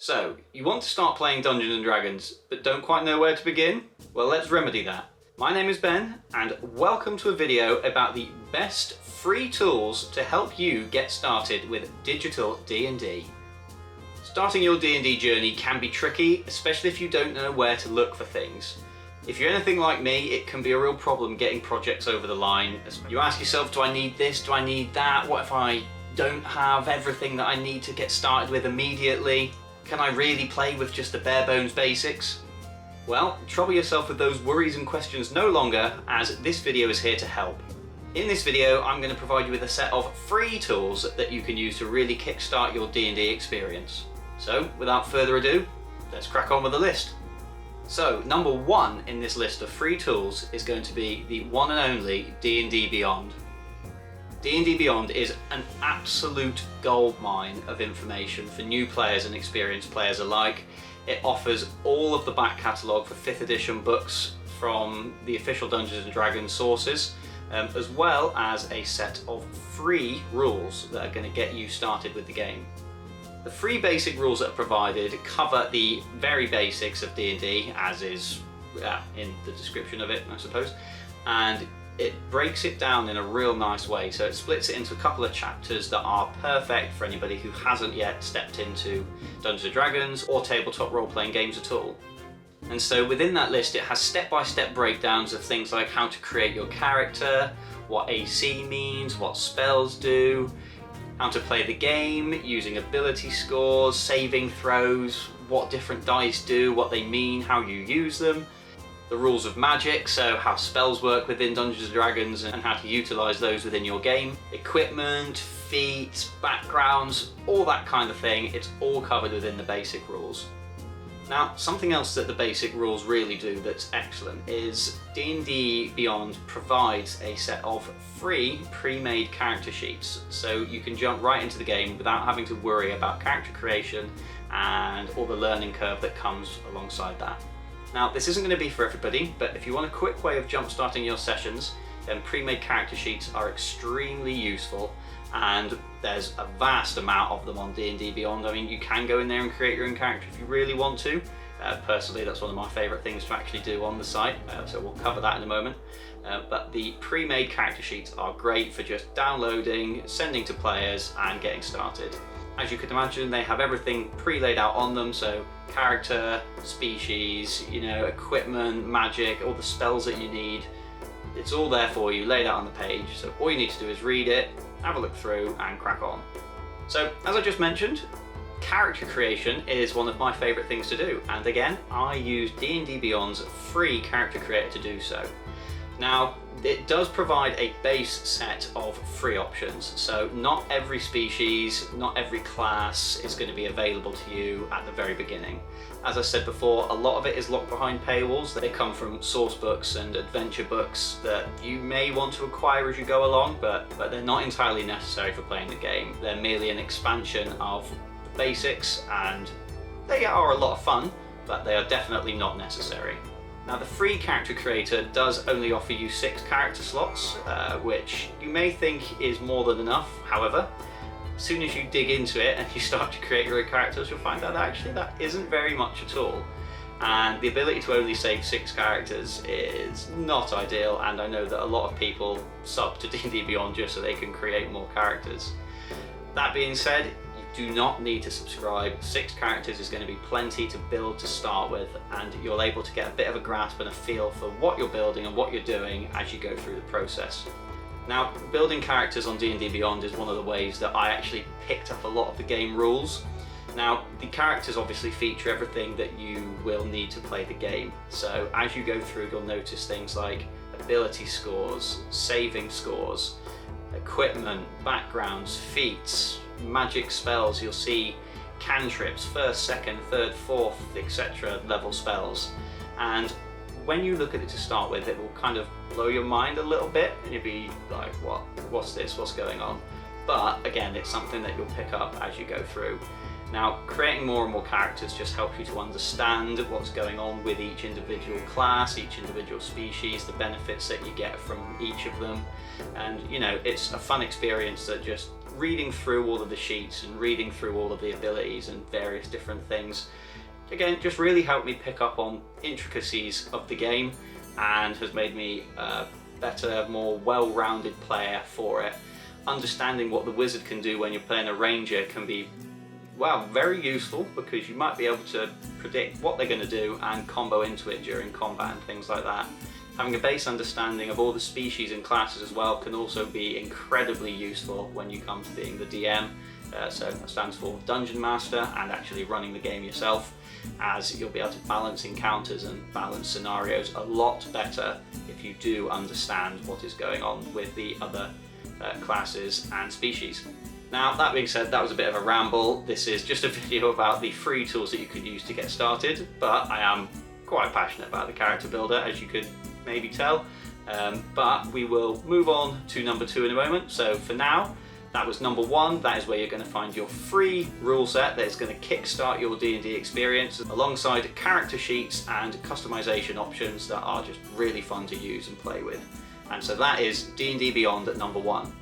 So, you want to start playing Dungeons & Dragons, but don't quite know where to begin? Well, let's remedy that. My name is Ben, and welcome to a video about the best free tools to help you get started with Digital D&D. Starting your D&D journey can be tricky, especially if you don't know where to look for things. If you're anything like me, it can be a real problem getting projects over the line. You ask yourself, do I need this? Do I need that? What if I don't have everything that I need to get started with immediately? Can I really play with just the bare bones basics? Well, trouble yourself with those worries and questions no longer, as this video is here to help. In this video, I'm going to provide you with a set of free tools that you can use to really kickstart your D&D experience. So, without further ado, let's crack on with the list. So, number one in this list of free tools is going to be the one and only D&D Beyond. D&D Beyond is an absolute goldmine of information for new players and experienced players alike. It offers all of the back catalogue for 5th edition books from the official Dungeons & Dragons sources, as well as a set of free rules that are going to get you started with the game. The free basic rules that are provided cover the very basics of D&D, as is in the description of it, I suppose, and it breaks it down in a real nice way. So it splits it into a couple of chapters that are perfect for anybody who hasn't yet stepped into Dungeons & Dragons or tabletop role-playing games at all. And so within that list, it has step-by-step breakdowns of things like how to create your character, what AC means, what spells do, how to play the game, using ability scores, saving throws, what different dice do, what they mean, how you use them, the rules of magic, so how spells work within Dungeons & Dragons and how to utilise those within your game, equipment, feats, backgrounds, all that kind of thing. It's all covered within the basic rules. Now, something else that the basic rules really do that's excellent is D&D Beyond provides a set of free pre-made character sheets, so you can jump right into the game without having to worry about character creation and all the learning curve that comes alongside that. Now, this isn't going to be for everybody, but if you want a quick way of jump-starting your sessions, then pre-made character sheets are extremely useful, and there's a vast amount of them on D&D Beyond. I mean, you can go in there and create your own character if you really want to. Personally, that's one of my favourite things to actually do on the site, so we'll cover that in a moment. But the pre-made character sheets are great for just downloading, sending to players, and getting started. As you can imagine, they have everything pre-laid out on them, so character, species, equipment, magic, all the spells that you need. It's all there for you, laid out on the page, so all you need to do is read it, have a look through, and crack on. So, as I just mentioned, character creation is one of my favourite things to do, and again, I use D&D Beyond's free character creator to do so. Now, it does provide a base set of free options, so not every species, not every class is going to be available to you at the very beginning. As I said before, a lot of it is locked behind paywalls. They come from source books and adventure books that you may want to acquire as you go along, but they're not entirely necessary for playing the game. They're merely an expansion of the basics, and they are a lot of fun, but they are definitely not necessary. Now, the free character creator does only offer you 6 character slots, which you may think is more than enough. However, as soon as you dig into it and you start to create your own characters, you'll find out that actually that isn't very much at all. And the ability to only save 6 characters is not ideal, and I know that a lot of people sub to D&D Beyond just so they can create more characters. That being said, do not need to subscribe. 6 characters is going to be plenty to build to start with, and you're able to get a bit of a grasp and a feel for what you're building and what you're doing as you go through the process. Now, building characters on D&D Beyond is one of the ways that I actually picked up a lot of the game rules. Now, the characters obviously feature everything that you will need to play the game, so as you go through, you'll notice things like ability scores, saving scores, equipment, backgrounds, feats, magic spells. You'll see cantrips, 1st, 2nd, 3rd, 4th, etc. level spells, and when you look at it to start with, it will kind of blow your mind a little bit and you'll be like, what's this, what's going on? But again, it's something that you'll pick up as you go through. Now, creating more and more characters just helps you to understand what's going on with each individual class, each individual species, the benefits that you get from each of them, and it's a fun experience that just reading through all of the sheets and reading through all of the abilities and various different things, again, just really helped me pick up on intricacies of the game and has made me a better, more well-rounded player for it. Understanding what the wizard can do when you're playing a ranger can be, well, very useful, because you might be able to predict what they're going to do and combo into it during combat and things like that. Having a base understanding of all the species and classes as well can also be incredibly useful when you come to being the DM. So that stands for Dungeon Master, and actually running the game yourself, as you'll be able to balance encounters and balance scenarios a lot better if you do understand what is going on with the other classes and species. Now, that being said, that was a bit of a ramble. This is just a video about the free tools that you can use to get started, but I am quite passionate about the character builder, as you could maybe tell. But we will move on to number 2 in a moment. So for now, that was number 1. That is where you're going to find your free rule set that is going to kickstart your D&D experience, alongside character sheets and customization options that are just really fun to use and play with. And so that is D&D Beyond at number 1.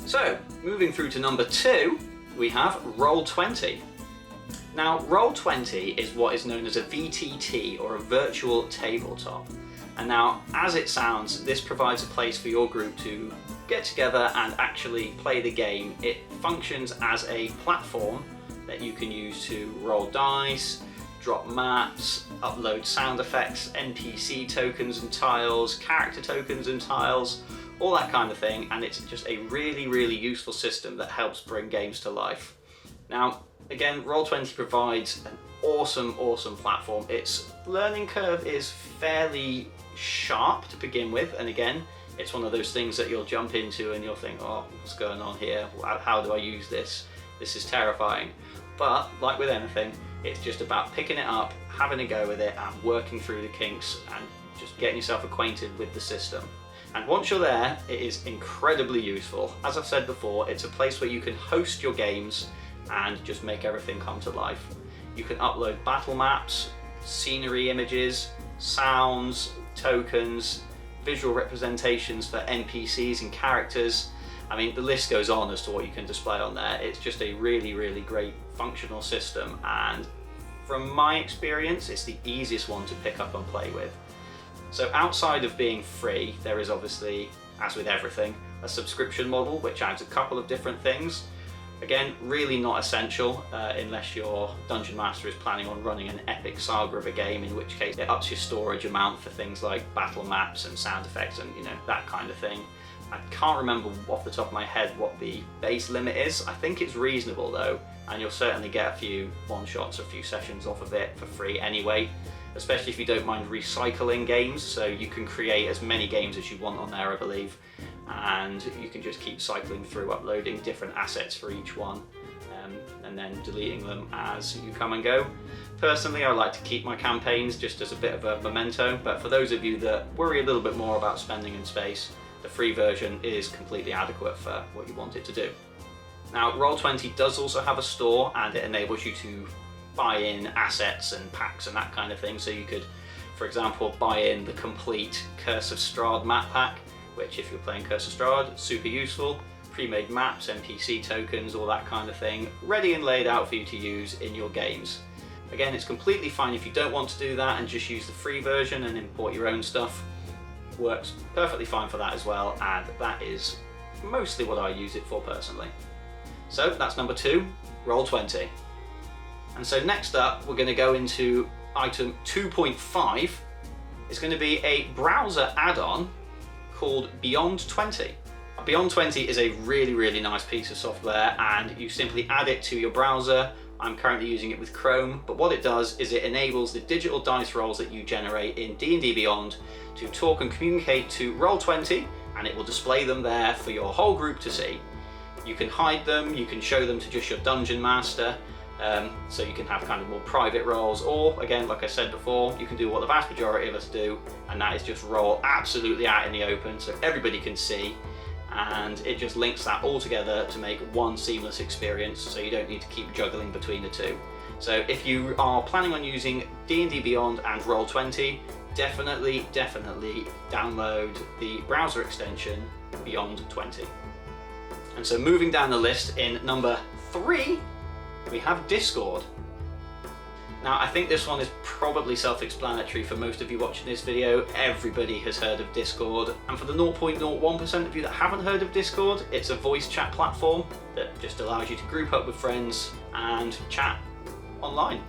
So, moving through to number 2, we have Roll20. Now, Roll20 is what is known as a VTT, or a virtual tabletop. And now, as it sounds, this provides a place for your group to get together and actually play the game. It functions as a platform that you can use to roll dice, drop maps, upload sound effects, NPC tokens and tiles, character tokens and tiles, all that kind of thing, and it's just a really, really useful system that helps bring games to life. Now, again, Roll20 provides an awesome platform. Its learning curve is fairly sharp to begin with, and again, it's one of those things that you'll jump into and you'll think, oh, what's going on here? How do I use this? This is terrifying. But like with anything, it's just about picking it up, having a go with it, and working through the kinks and just getting yourself acquainted with the system. And once you're there, it is incredibly useful. As I've said before, it's a place where you can host your games and just make everything come to life. You can upload battle maps, scenery images, sounds, tokens, visual representations for NPCs and characters. I mean, the list goes on as to what you can display on there. It's just a really, really great functional system, and from my experience, it's the easiest one to pick up and play with. So outside of being free, there is obviously, as with everything, a subscription model which adds a couple of different things. Again, really not essential unless your Dungeon Master is planning on running an epic saga of a game, in which case it ups your storage amount for things like battle maps and sound effects and, you know, that kind of thing. I can't remember off the top of my head what the base limit is. I think it's reasonable though, and you'll certainly get a few one-shots, a few sessions off of it for free anyway, especially if you don't mind recycling games. So you can create as many games as you want on there, I believe, and you can just keep cycling through, uploading different assets for each one, and then deleting them as you come and go. Personally, I like to keep my campaigns just as a bit of a memento, but for those of you that worry a little bit more about spending in space, the free version is completely adequate for what you want it to do. Now, Roll20 does also have a store, and it enables you to buy in assets and packs and that kind of thing. So you could, for example, buy in the complete Curse of Strahd map pack, which, if you're playing Curse of Strahd, super useful. Pre-made maps, NPC tokens, all that kind of thing, ready and laid out for you to use in your games. Again, it's completely fine if you don't want to do that and just use the free version and import your own stuff. Works perfectly fine for that as well, and that is mostly what I use it for personally. So that's number 2, Roll20. And so next up, we're going to go into item 2.5. It's going to be a browser add-on called Beyond 20. Beyond 20 is a really, really nice piece of software, and you simply add it to your browser. I'm currently using it with Chrome, but what it does is it enables the digital dice rolls that you generate in D&D Beyond to talk and communicate to Roll20, and it will display them there for your whole group to see. You can hide them, you can show them to just your Dungeon Master, so you can have kind of more private rolls, or again, like I said before, you can do what the vast majority of us do, and that is just roll absolutely out in the open so everybody can see, and it just links that all together to make one seamless experience, so you don't need to keep juggling between the two. So if you are planning on using D&D Beyond and Roll20, definitely download the browser extension Beyond 20. And so moving down the list, in number 3, we have Discord. Now, I think this one is probably self-explanatory for most of you watching this video. Everybody has heard of Discord. And for the 0.01% of you that haven't heard of Discord, it's a voice chat platform that just allows you to group up with friends and chat online.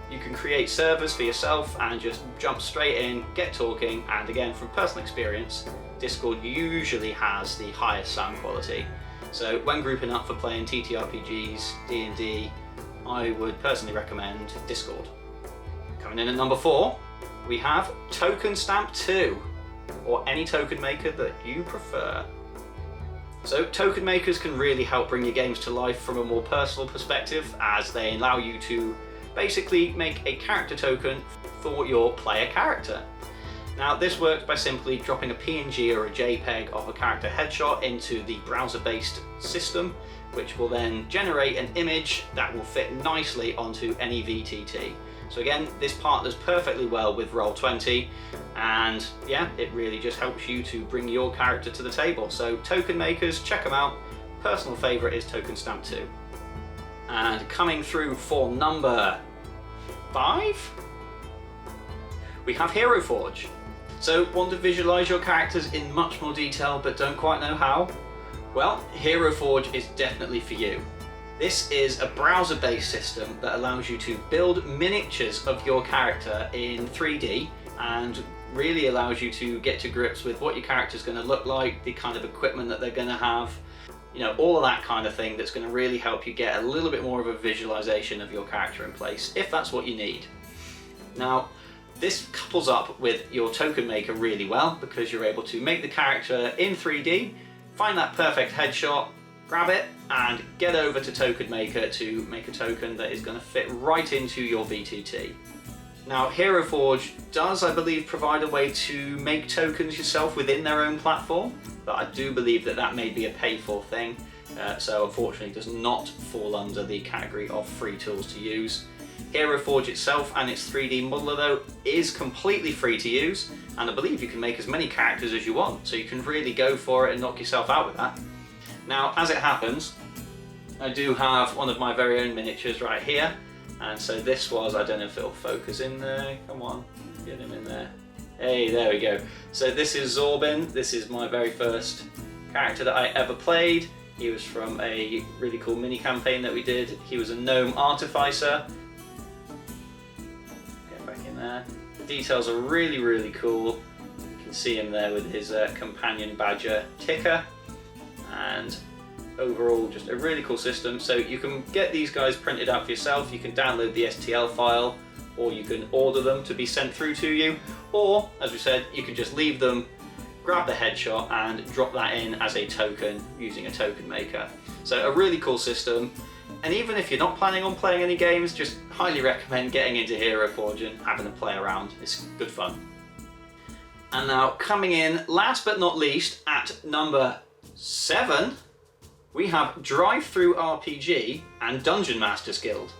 You can create servers for yourself and just jump straight in, get talking, and again, from personal experience, Discord usually has the highest sound quality. So when grouping up for playing TTRPGs, D&D, I would personally recommend Discord. Coming in at number 4, we have Token Stamp 2, or any token maker that you prefer. So token makers can really help bring your games to life from a more personal perspective, as they allow you to basically make a character token for your player character. Now, this works by simply dropping a PNG or a JPEG of a character headshot into the browser-based system, which will then generate an image that will fit nicely onto any VTT. So again, this partners perfectly well with Roll20, and yeah, it really just helps you to bring your character to the table. So token makers, check them out. Personal favourite is Token Stamp 2. And coming through for number 5, we have Hero Forge. So, want to visualise your characters in much more detail but don't quite know how? Well, Hero Forge is definitely for you. This is a browser-based system that allows you to build miniatures of your character in 3D and really allows you to get to grips with what your character is going to look like, the kind of equipment that they're going to have, you know, all of that kind of thing that's going to really help you get a little bit more of a visualization of your character in place, if that's what you need. Now, this couples up with your token maker really well, because you're able to make the character in 3D, find that perfect headshot, grab it, and get over to Token Maker to make a token that is going to fit right into your VTT. Now, Hero Forge does, I believe, provide a way to make tokens yourself within their own platform, but I do believe that that may be a pay-for thing, so unfortunately does not fall under the category of free tools to use. Hero Forge itself and its 3D modeler, though, is completely free to use, and I believe you can make as many characters as you want, so you can really go for it and knock yourself out with that. Now, as it happens, I do have one of my very own miniatures right here, and so this was, I don't know if it'll focus in there, come on, get him in there. Hey, there we go. So this is Zorbin. This is my very first character that I ever played. He was from a really cool mini campaign that we did. He was a gnome artificer. Get back in there. The details are really, really cool. You can see him there with his companion badger ticker. And overall, just a really cool system. So you can get these guys printed out for yourself. You can download the STL file, or you can order them to be sent through to you, or, as we said, you can just leave them, grab the headshot and drop that in as a token using a token maker. So a really cool system, and even if you're not planning on playing any games, just highly recommend getting into Hero Forge and having a play around. It's good fun. And now, coming in last but not least at number 7, we have Drive-Thru RPG and Dungeon Masters Guild.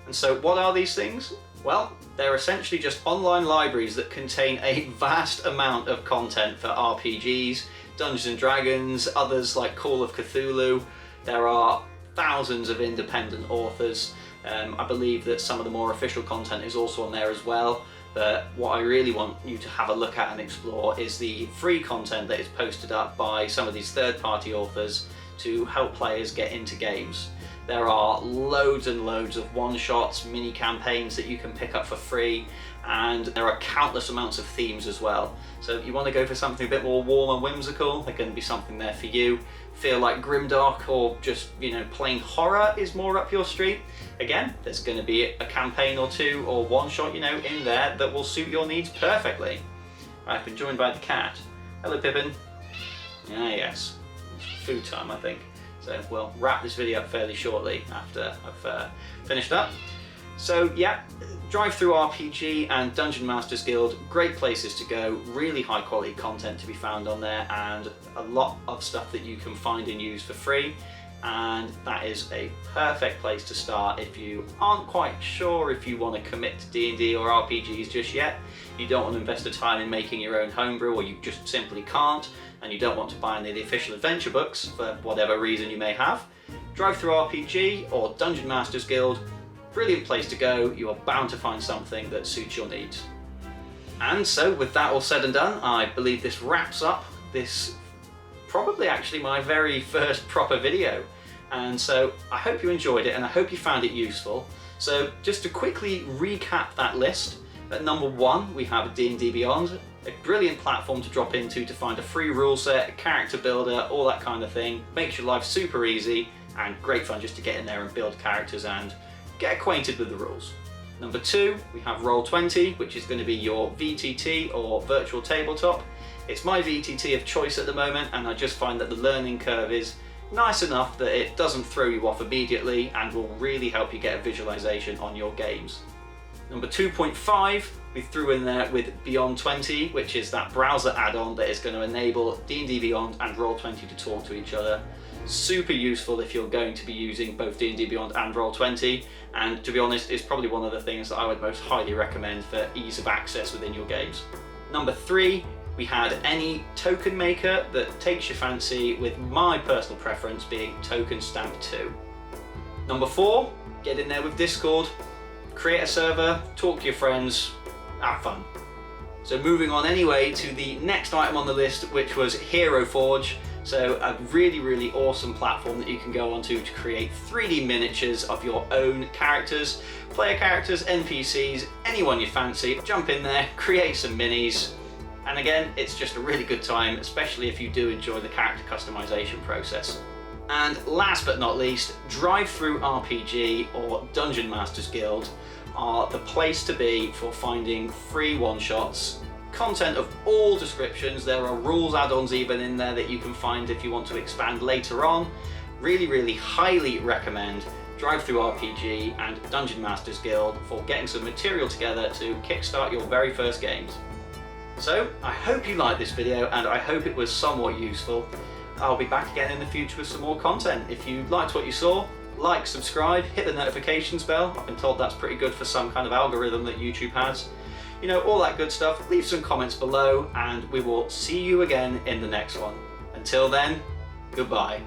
And so what are these things? Well, they're essentially just online libraries that contain a vast amount of content for RPGs, Dungeons & Dragons, others like Call of Cthulhu. There are thousands of independent authors. I believe that some of the more official content is also on there as well. But what I really want you to have a look at and explore is the free content that is posted up by some of these third-party authors to help players get into games. There are loads and loads of one-shots, mini-campaigns that you can pick up for free, and there are countless amounts of themes as well. So if you want to go for something a bit more warm and whimsical, there's going to be something there for you. Feel like grimdark or just, you know, plain horror is more up your street, again, there's going to be a campaign or two or one-shot, you know, in there that will suit your needs perfectly. I've been joined by the cat. Hello, Pippin. Ah, yes. It's food time, I think. So we'll wrap this video up fairly shortly after I've finished up. So yeah, Drive-Thru RPG and Dungeon Masters Guild, great places to go, really high quality content to be found on there, and a lot of stuff that you can find and use for free. and that is a perfect place to start if you aren't quite sure if you want to commit to D&D or RPGs just yet. You don't want to invest the time in making your own homebrew, or you just simply can't, and you don't want to buy any of the official adventure books for whatever reason you may have. Drive-thru RPG or Dungeon Masters Guild, brilliant place to go. You are bound to find something that suits your needs. And so with that all said and done, I believe this wraps up this probably actually my very first proper video. And so I hope you enjoyed it and I hope you found it useful. So just to quickly recap that list, at number 1 we have D&D Beyond, a brilliant platform to drop into to find a free rule set, a character builder, all that kind of thing. Makes your life super easy and great fun just to get in there and build characters and get acquainted with the rules. Number 2, we have Roll20, which is going to be your VTT or virtual tabletop. It's my VTT of choice at the moment, and I just find that the learning curve is nice enough that it doesn't throw you off immediately and will really help you get a visualization on your games. Number 2.5, we threw in there with Beyond 20, which is that browser add-on that is going to enable D&D Beyond and Roll20 to talk to each other. Super useful if you're going to be using both D&D Beyond and Roll20, and to be honest, it's probably one of the things that I would most highly recommend for ease of access within your games. Number 3, we had any token maker that takes your fancy, with my personal preference being Token Stamp 2. Number 4, get in there with Discord, create a server, talk to your friends, have fun. So moving on anyway to the next item on the list, which was Hero Forge. So a really awesome platform that you can go onto to create 3D miniatures of your own characters, player characters, NPCs, anyone you fancy. Jump in there, create some minis, and again, it's just a really good time, especially if you do enjoy the character customization process. And last but not least, Drive-Thru RPG or Dungeon Masters Guild are the place to be for finding free one-shots, content of all descriptions. There are rules add-ons even in there that you can find if you want to expand later on. Really highly recommend Drive-Thru RPG and Dungeon Masters Guild for getting some material together to kickstart your very first games. So I hope you liked this video and I hope it was somewhat useful. I'll be back again in the future with some more content. If you liked what you saw, like, subscribe, hit the notifications bell. I've been told that's pretty good for some kind of algorithm that YouTube has. You know, all that good stuff. Leave some comments below and we will see you again in the next one. Until then, goodbye.